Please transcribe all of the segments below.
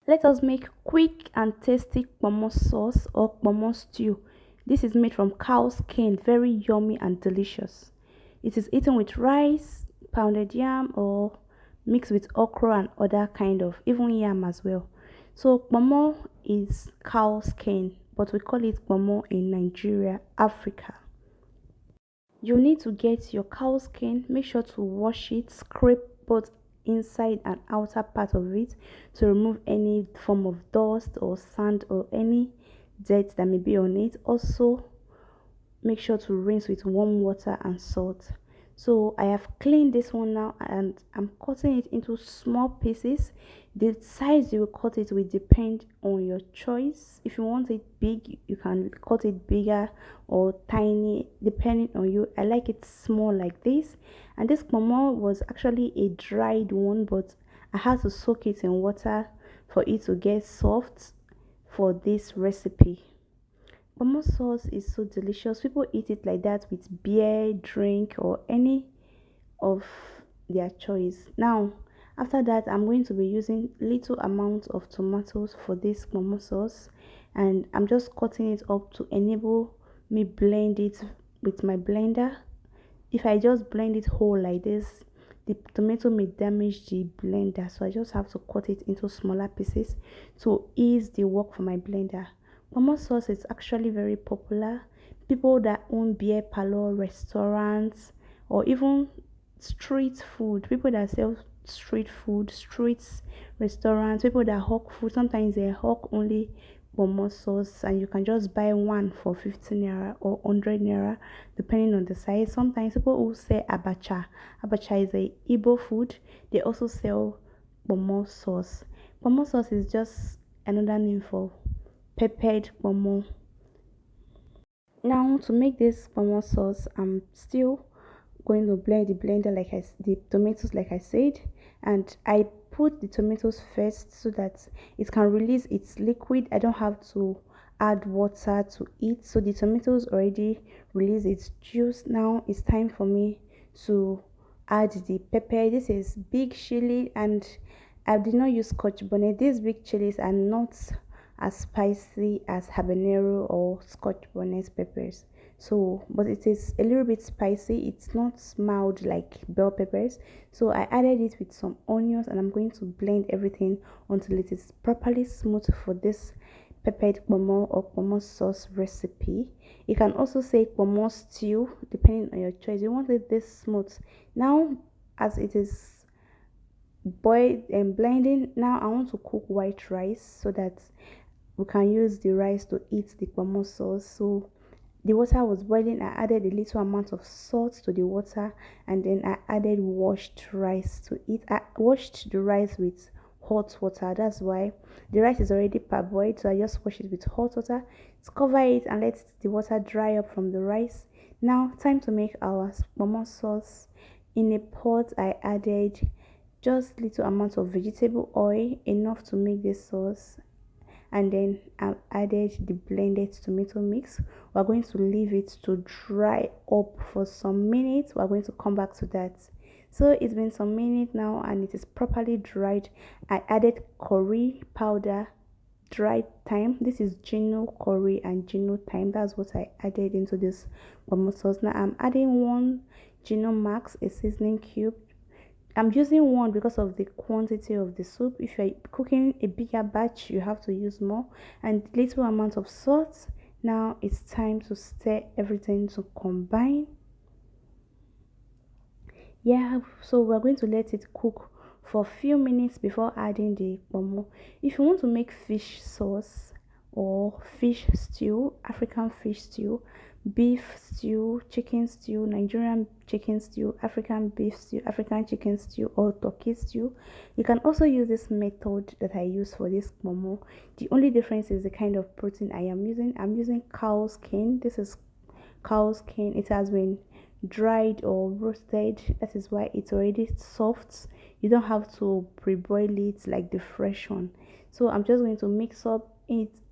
Let us make quick and tasty pomo sauce or pomo stew. This is made from cow skin, very yummy and delicious. It is eaten with rice, pounded yam, or mixed with okra and other kind of, even yam as well. So pomo is cow skin, but we call it pomo in Nigeria, Africa. You need to get your cow skin, make sure to wash it, scrape both inside and outer part of it to remove any form of dust or sand or any dirt that may be on it. Also, make sure to rinse with warm water and salt. So I have cleaned this one now and I'm cutting it into small pieces. The size you will cut it will depend on your choice. If you want it big, you can cut it bigger or tiny depending on you. I like it small like this. And this pomo was actually a dried one, but I had to soak it in water for it to get soft for this recipe. Pomo sauce is so delicious. People eat it like that with beer, drink, or any of their choice. Now, after that, I'm going to be using little amount of tomatoes for this pomo sauce, and I'm just cutting it up to enable me blend it with my blender. If I just blend it whole like this, the tomato may damage the blender, so I just have to cut it into smaller pieces to ease the work for my blender. Pomo sauce is actually very popular. People that own beer parlor, restaurants, or even street food, people that sell street food, streets, restaurants, people that hawk food, sometimes they hawk only pomo sauce and you can just buy one for 15 naira or 100 naira depending on the size. Sometimes people who sell abacha. Abacha is a Igbo food. They also sell pomo sauce. Pomo sauce is just another name for peppered pomo. Now to make this pomo sauce, I'm still going to blend the blender the tomatoes like I said, and I put the tomatoes first so that it can release its liquid. I don't have to add water to it, so the tomatoes already release its juice. Now it's time for me to add the pepper. This is big chili and I did not use scotch bonnet. These big chilies are not as spicy as habanero or scotch bonnet peppers, so but it is a little bit spicy. It's not mild like bell peppers, so I added it with some onions and I'm going to blend everything until it is properly smooth for this peppered pomo or pomo sauce recipe. You can also say pomo stew depending on your choice. You want it this smooth. Now as it is boiled and blending, now I want to cook white rice so that we can use the rice to eat the pomo sauce. So the water was boiling. I added a little amount of salt to the water and then I added washed rice to it. I washed the rice with hot water. That's why the rice is already parboiled, so I just wash it with hot water. Let's cover it and let the water dry up from the rice. Now time to make our pomo sauce. In a pot I added just little amount of vegetable oil, enough to make this sauce, and then I've added the blended tomato mix. We're going to leave it to dry up for some minutes. We're going to come back to that. So it's been some minutes now and it is properly dried. I added curry powder, dried thyme. This is gino curry and gino thyme. That's what I added into this pomo sauce. Now I'm adding one gino max, a seasoning cube. I'm using one because of the quantity of the soup. If you're cooking a bigger batch, you have to use more, and little amount of salt. Now it's time to stir everything to combine. Yeah, so we're going to let it cook for a few minutes before adding the pomo. If you want to make fish sauce or fish stew, African fish stew, beef stew, chicken stew, Nigerian chicken stew, African beef stew, African chicken stew, or turkey stew, you can also use this method that I use for this pomo. The only difference is the kind of protein I am using. I'm using cow skin. This is cow skin. It has been dried or roasted. That is why it's already soft. You don't have to pre-boil it like the fresh one. So I'm just going to mix up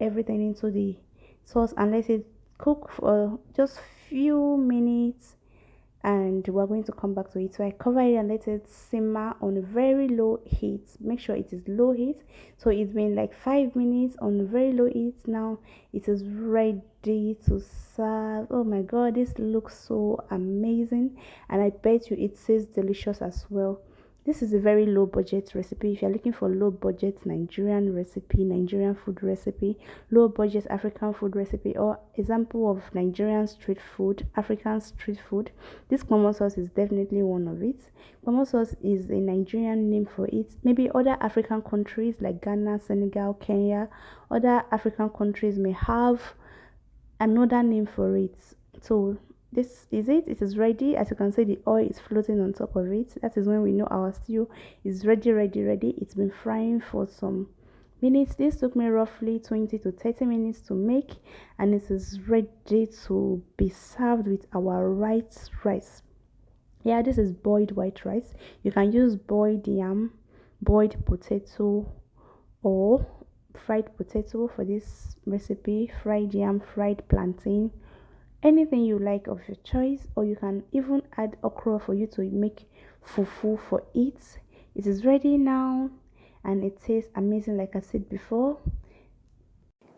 everything into the sauce and let it cook for just few minutes, and we're going to come back to it. So I cover it and let it simmer on a very low heat. Make sure it is low heat. So it's been like 5 minutes on very low heat. Now it is ready to serve. Oh my god, this looks so amazing, and I bet you it tastes delicious as well. This is a very low budget recipe. If you're looking for low budget Nigerian recipe, Nigerian food recipe, low budget African food recipe, or example of Nigerian street food, African street food, this pomo sauce is definitely one of it. Pomo sauce is a Nigerian name for it. Maybe other African countries like Ghana, Senegal, Kenya, other African countries may have another name for it. So this is it. It is ready. As you can see, the oil is floating on top of it. That is when we know our stew is ready. It's been frying for some minutes. This took me roughly 20 to 30 minutes to make, and it is ready to be served with our white rice. Yeah, this is boiled white rice. You can use boiled yam, boiled potato, or fried potato for this recipe, fried yam, fried plantain, anything you like of your choice, or you can even add okra for you to make fufu for it. It is ready now, and it tastes amazing. Like I said before,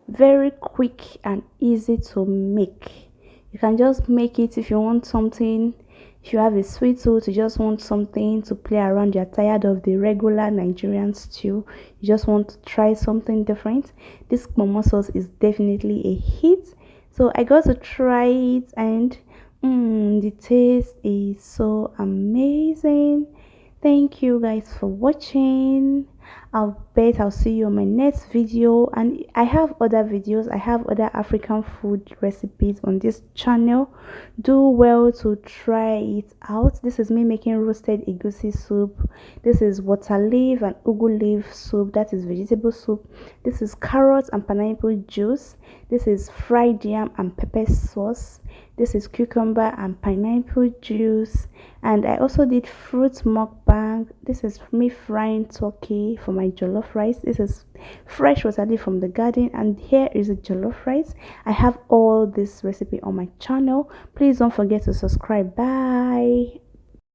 very quick and easy to make. You can just make it if you want something. If you have a sweet tooth, you just want something to play around, you're tired of the regular Nigerian stew, you just want to try something different, this momo sauce is definitely a hit. So I got to try it, and the taste is so amazing. Thank you guys for watching. I'll bet I'll see you on my next video, and I have other videos. I have other African food recipes on this channel. Do well to try it out. This is me making roasted egusi soup. This is water leaf and ugu leaf soup, that is vegetable soup. This is carrots and pineapple juice. This is fried yam and pepper sauce. This is cucumber and pineapple juice. And I also did fruit mukbang. This is me frying turkey for my jollof rice. This is fresh water leaf from the garden, and here is a jollof rice. I have all this recipe on my channel. Please don't forget to subscribe. Bye.